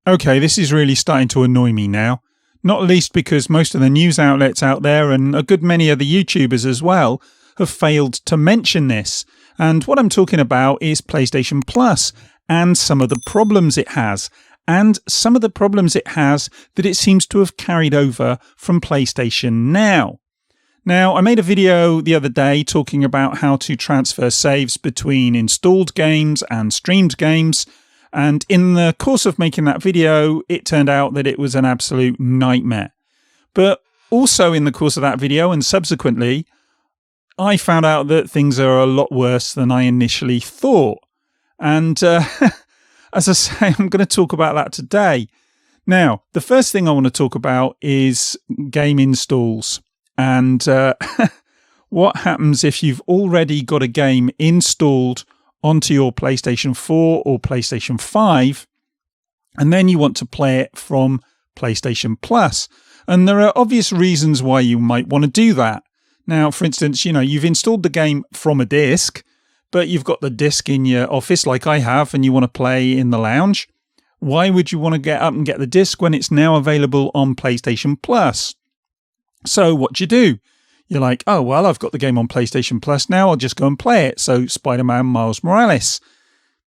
Okay, this is really starting to annoy me now. Not least because most of the news outlets out there and a good many of the YouTubers as well have failed to mention this. And what I'm talking about is PlayStation Plus and some of the problems it has. And some of the problems it has that it seems to have carried over from PlayStation Now. Now, I made a video the other day talking about how to transfer saves between installed games and streamed games. And in the course of making that video, it turned out that it was an absolute nightmare. But also in the course of that video and subsequently, I found out that things are a lot worse than I initially thought. And as I say, I'm going to talk about that today. Now, the first thing I want to talk about is game installs. And what happens if you've already got a game installed onto your PlayStation 4 or PlayStation 5, and then you want to play it from PlayStation Plus. And there are obvious reasons why you might want to do that. Now, for instance, you've installed the game from a disc, but you've got the disc in your office like I have, and you want to play in the lounge. Why would you want to get up and get the disc when it's now available on PlayStation Plus? So what do you do? You're like, oh, well, I've got the game on PlayStation Plus now. I'll just go and play it. So Spider-Man Miles Morales.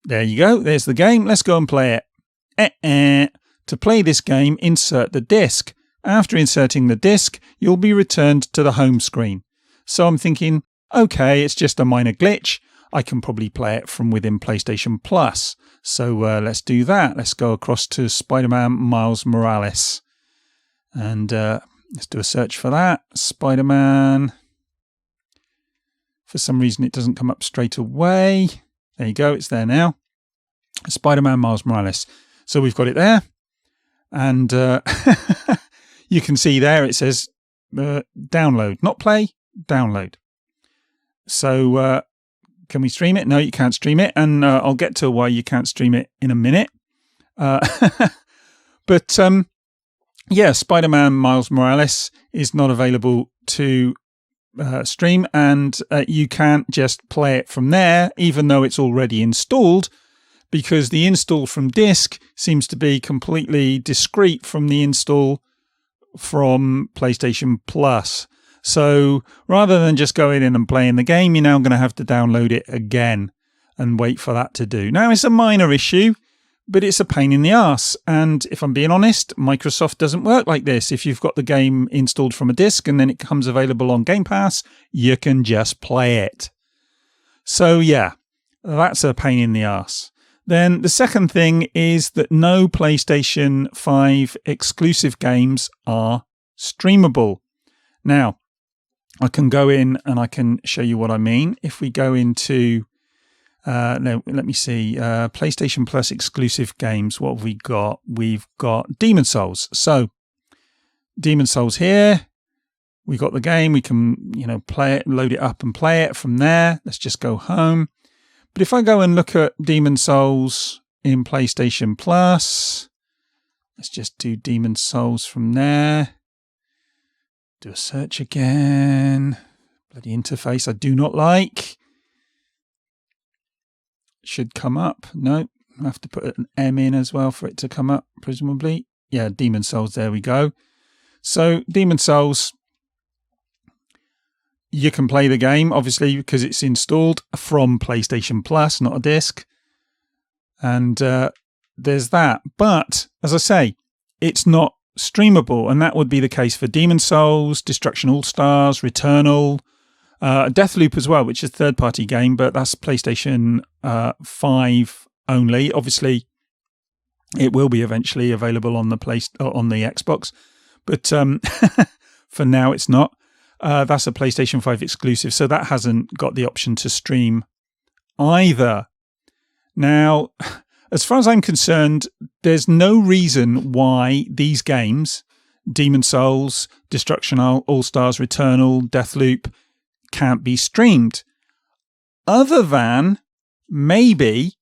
There you go. There's the game. Let's go and play it. To play this game, insert the disc. After inserting the disc, you'll be returned to the home screen. So I'm thinking, okay, it's just a minor glitch. I can probably play it from within PlayStation Plus. So let's do that. Let's go across to Spider-Man Miles Morales. And let's do a search for that. Spider-Man. For some reason, it doesn't come up straight away. There you go. It's there now. Spider-Man Miles Morales. So we've got it there. And you can see there it says download. Not play, download. So can we stream it? No, you can't stream it. And I'll get to why you can't stream it in a minute. But yeah, Spider-Man Miles Morales is not available to stream, and you can't just play it from there, even though it's already installed, because the install from disk seems to be completely discrete from the install from PlayStation Plus. So rather than just going in and playing the game, you're now going to have to download it again and wait for that to do. Now, it's a minor issue, but it's a pain in the arse. And if I'm being honest, Microsoft doesn't work like this. If you've got the game installed from a disc and then it comes available on Game Pass, you can just play it. So yeah, that's a pain in the arse. Then the second thing is that no PlayStation 5 exclusive games are streamable. Now, I can go in and I can show you what I mean. If we go into no, let me see. PlayStation Plus exclusive games. What have we got? We've got Demon Souls. So, Demon Souls here. We got the game. We can, play it, load it up and play it from there. Let's just go home. But if I go and look at Demon Souls in PlayStation Plus, let's just do Demon Souls from there. Do a search again. Bloody interface I do not like. Should come up. No, I have to put an M in as well for it to come up, presumably. Yeah, Demon Souls, there we go. So, Demon Souls, you can play the game, obviously, because it's installed from PlayStation Plus, not a disc. And there's that. But, as I say, it's not streamable, and that would be the case for Demon Souls, Destruction All-Stars, Returnal, Deathloop as well, which is a third-party game, but that's PlayStation 5 only. Obviously, it will be eventually available on the Xbox, but for now it's not. That's a PlayStation 5 exclusive, so that hasn't got the option to stream either. Now, as far as I'm concerned, there's no reason why these games, Demon Souls, Destruction All-Stars, Returnal, Deathloop, can't be streamed, other than maybe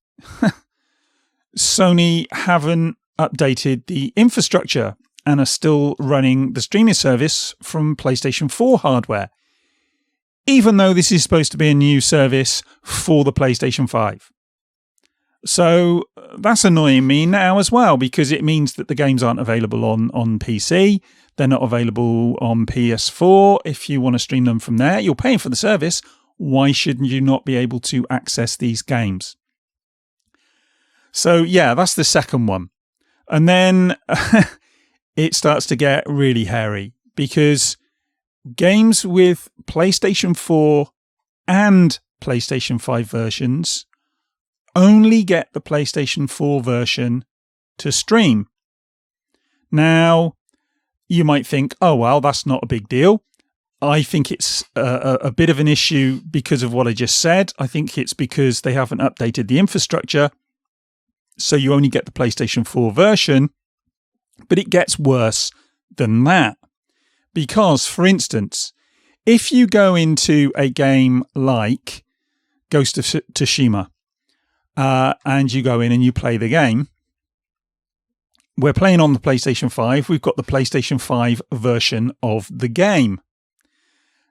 Sony haven't updated the infrastructure and are still running the streaming service from PlayStation 4 hardware, even though this is supposed to be a new service for the PlayStation 5. So that's annoying me now as well, because it means that the games aren't available on PC. They're not available on PS4 if you want to stream them from there. You're paying for the service. Why shouldn't you not be able to access these games? So yeah, that's the second one. And then it starts to get really hairy, because games with PlayStation 4 and PlayStation 5 versions only get the PlayStation 4 version to stream. Now, you might think, oh, well, that's not a big deal. I think it's a bit of an issue because of what I just said. I think it's because they haven't updated the infrastructure, so you only get the PlayStation 4 version. But it gets worse than that. Because, for instance, if you go into a game like Ghost of Tsushima, and you go in and you play the game, we're playing on the PlayStation 5. We've got the PlayStation 5 version of the game.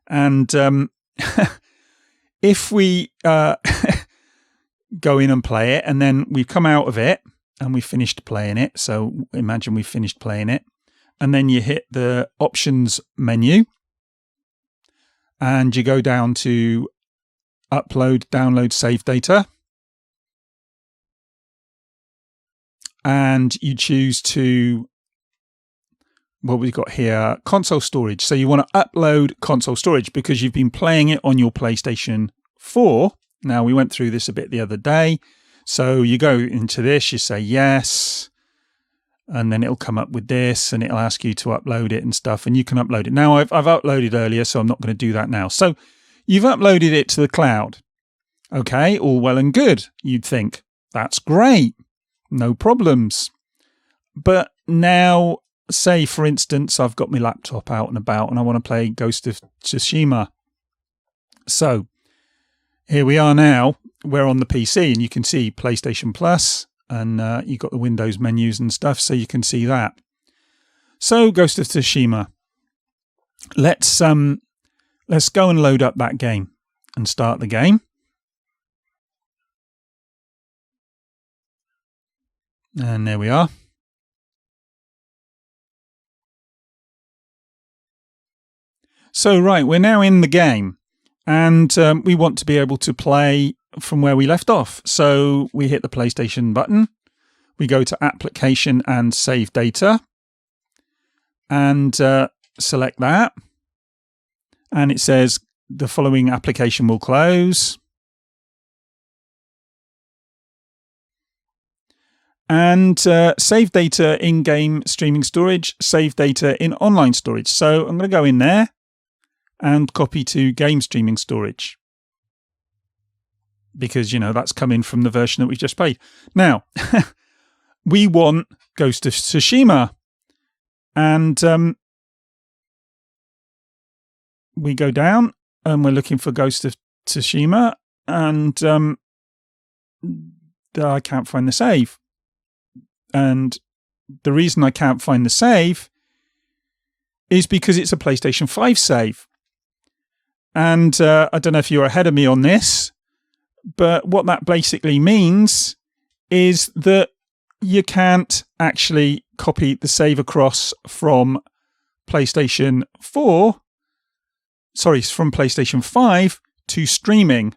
And if we go in and play it, and then we come out of it and we finished playing it. So imagine we finished playing it. And then you hit the options menu and you go down to upload, download, save data. And you choose to, what we've got here, console storage. So you want to upload console storage because you've been playing it on your PlayStation 4. Now, we went through this a bit the other day. So you go into this, you say yes, and then it'll come up with this and it'll ask you to upload it and stuff, and you can upload it. Now, I've uploaded earlier, so I'm not going to do that now. So you've uploaded it to the cloud. Okay, all well and good, you'd think. That's great. No problems. But now, say, for instance, I've got my laptop out and about and I want to play Ghost of Tsushima. So here we are now. We're on the PC and you can see PlayStation Plus and you've got the Windows menus and stuff, so you can see that. So Ghost of Tsushima. Let's go and load up that game and start the game. And there we are. So, right, we're now in the game and we want to be able to play from where we left off. So we hit the PlayStation button. We go to Application and Save Data and select that. And it says the following application will close. And save data in-game streaming storage, save data in online storage. So I'm going to go in there and copy to game streaming storage. Because, you know, that's coming from the version that we've just played. Now, we want Ghost of Tsushima. And we go down and we're looking for Ghost of Tsushima. And I can't find the save. And the reason I can't find the save is because it's a PlayStation 5 save. And I don't know if you're ahead of me on this, but what that basically means is that you can't actually copy the save across from PlayStation 5 to streaming.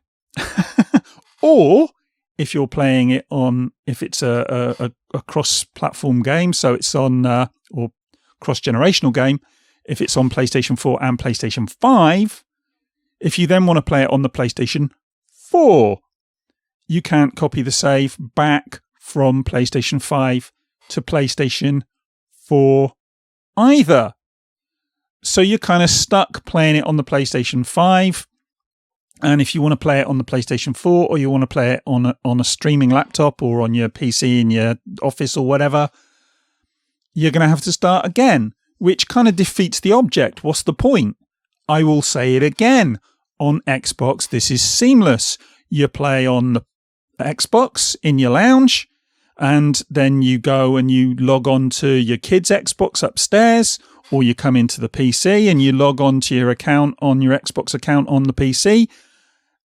Or if you're playing it on, if it's a cross-platform game, so it's on, or cross-generational game, if it's on PlayStation 4 and PlayStation 5, if you then want to play it on the PlayStation 4, you can't copy the save back from PlayStation 5 to PlayStation 4 either. So you're kind of stuck playing it on the PlayStation 5. And if you want to play it on the PlayStation 4 or you want to play it on a streaming laptop or on your PC in your office or whatever, you're going to have to start again, which kind of defeats the object. What's the point? I will say it again. On Xbox, this is seamless. You play on the Xbox in your lounge, and then you go and you log on to your kid's Xbox upstairs, or you come into the PC and you log on to your account on your Xbox account on the PC,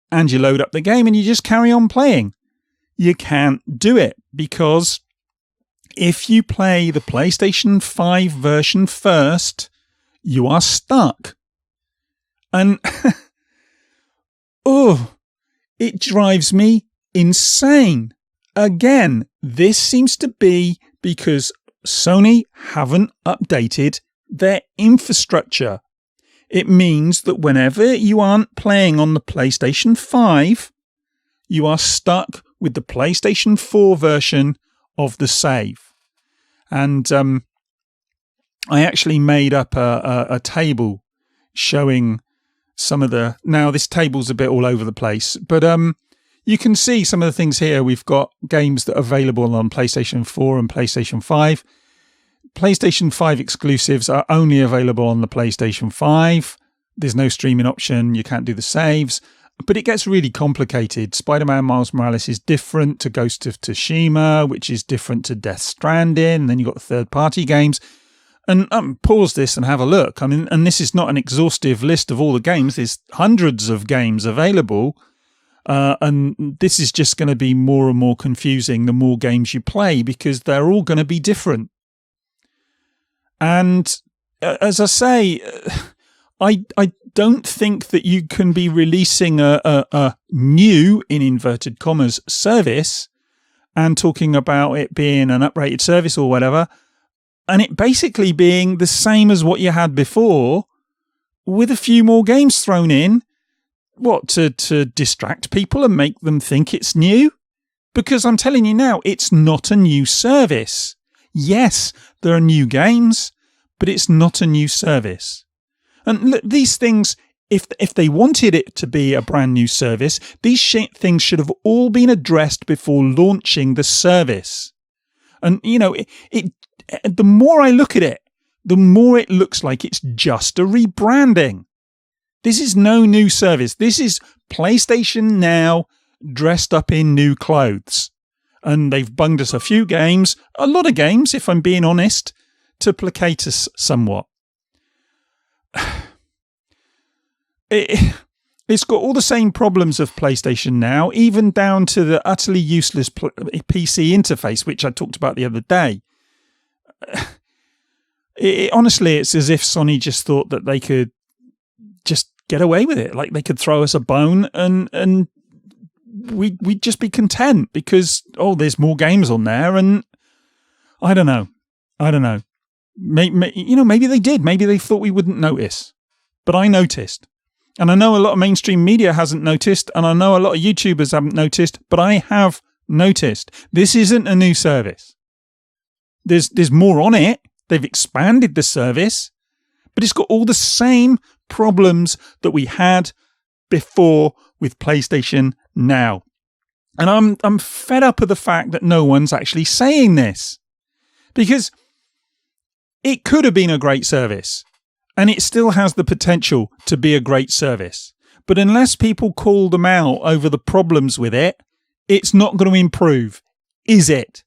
and you load up the game and you just carry on playing. you can't do it, because if you play the PlayStation 5 version first, you are stuck. And it drives me insane. Again, this seems to be because Sony haven't updated their infrastructure. It means that whenever you aren't playing on the PlayStation 5, you are stuck with the PlayStation 4 version of the save. And I actually made up a table showing some of the... Now, this table's a bit all over the place, but you can see some of the things here. We've got games that are available on PlayStation 4 and PlayStation 5. PlayStation 5 exclusives are only available on the PlayStation 5. There's no streaming option. You can't do the saves. But it gets really complicated. Spider-Man Miles Morales is different to Ghost of Tsushima, which is different to Death Stranding. And then you've got the third-party games. And pause this and have a look. I mean, and this is not an exhaustive list of all the games. There's hundreds of games available. And this is just going to be more and more confusing the more games you play, because they're all going to be different. And as I say, I don't think that you can be releasing a new, in inverted commas, service and talking about it being an uprated service or whatever, and it basically being the same as what you had before with a few more games thrown in. What, to distract people and make them think it's new? Because I'm telling you now, it's not a new service. Yes, there are new games, but it's not a new service. And look, these things, if they wanted it to be a brand new service, these things should have all been addressed before launching the service. And, you know, the more I look at it, the more it looks like it's just a rebranding. This is no new service. This is PlayStation Now dressed up in new clothes. And they've bunged us a few games, a lot of games, if I'm being honest, to placate us somewhat. It's got all the same problems of PlayStation Now, even down to the utterly useless PC interface, which I talked about the other day. Honestly, it's as if Sony just thought that they could just get away with it. Like they could throw us a bone and we'd just be content because, there's more games on there. And I don't know. Maybe they did. Maybe they thought we wouldn't notice. But I noticed. And I know a lot of mainstream media hasn't noticed. And I know a lot of YouTubers haven't noticed. But I have noticed. This isn't a new service. There's more on it. They've expanded the service. But it's got all the same problems that we had before with PlayStation Now. And I'm fed up of the fact that no one's actually saying this. Because it could have been a great service. And it still has the potential to be a great service. But unless people call them out over the problems with it, it's not going to improve, is it?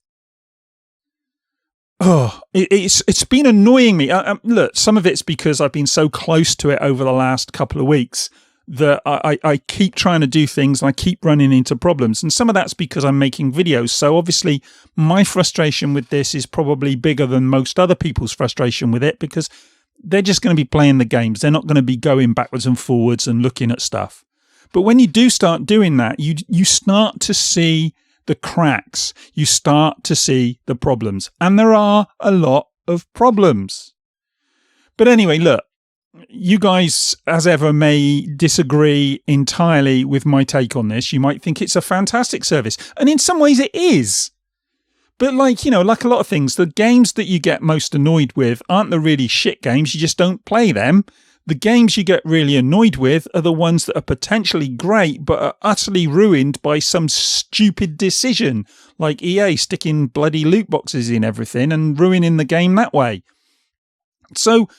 It's been annoying me. Look, some of it's because I've been so close to it over the last couple of weeks that I keep trying to do things and I keep running into problems. And some of that's because I'm making videos. So obviously my frustration with this is probably bigger than most other people's frustration with it, because they're just going to be playing the games. They're not going to be going backwards and forwards and looking at stuff. But when you do start doing that, you start to see the cracks. You start to see the problems. And there are a lot of problems. But anyway, look, you guys, as ever, may disagree entirely with my take on this. You might think it's a fantastic service. And in some ways it is. But like a lot of things, the games that you get most annoyed with aren't the really shit games. You just don't play them. The games you get really annoyed with are the ones that are potentially great but are utterly ruined by some stupid decision, like EA sticking bloody loot boxes in everything and ruining the game that way. So,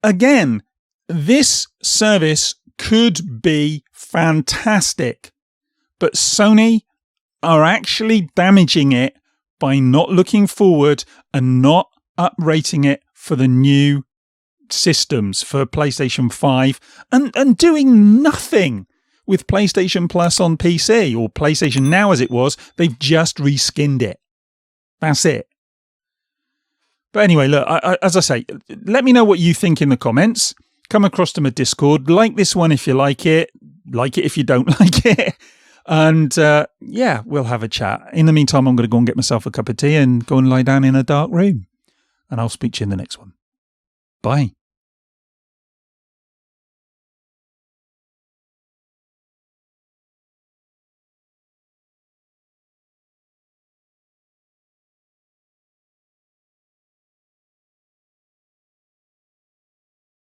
again, this service could be fantastic, but Sony are actually damaging it by not looking forward and not uprating it for the new systems for PlayStation 5 and doing nothing with PlayStation Plus on PC, or PlayStation Now as it was. They've just reskinned it. That's it. But anyway, look, as I say, let me know what you think in the comments. Come across to my Discord. Like this one if you like it. Like it if you don't like it. And yeah, we'll have a chat. In the meantime, I'm going to go and get myself a cup of tea and go and lie down in a dark room. And I'll speak to you in the next one. Bye.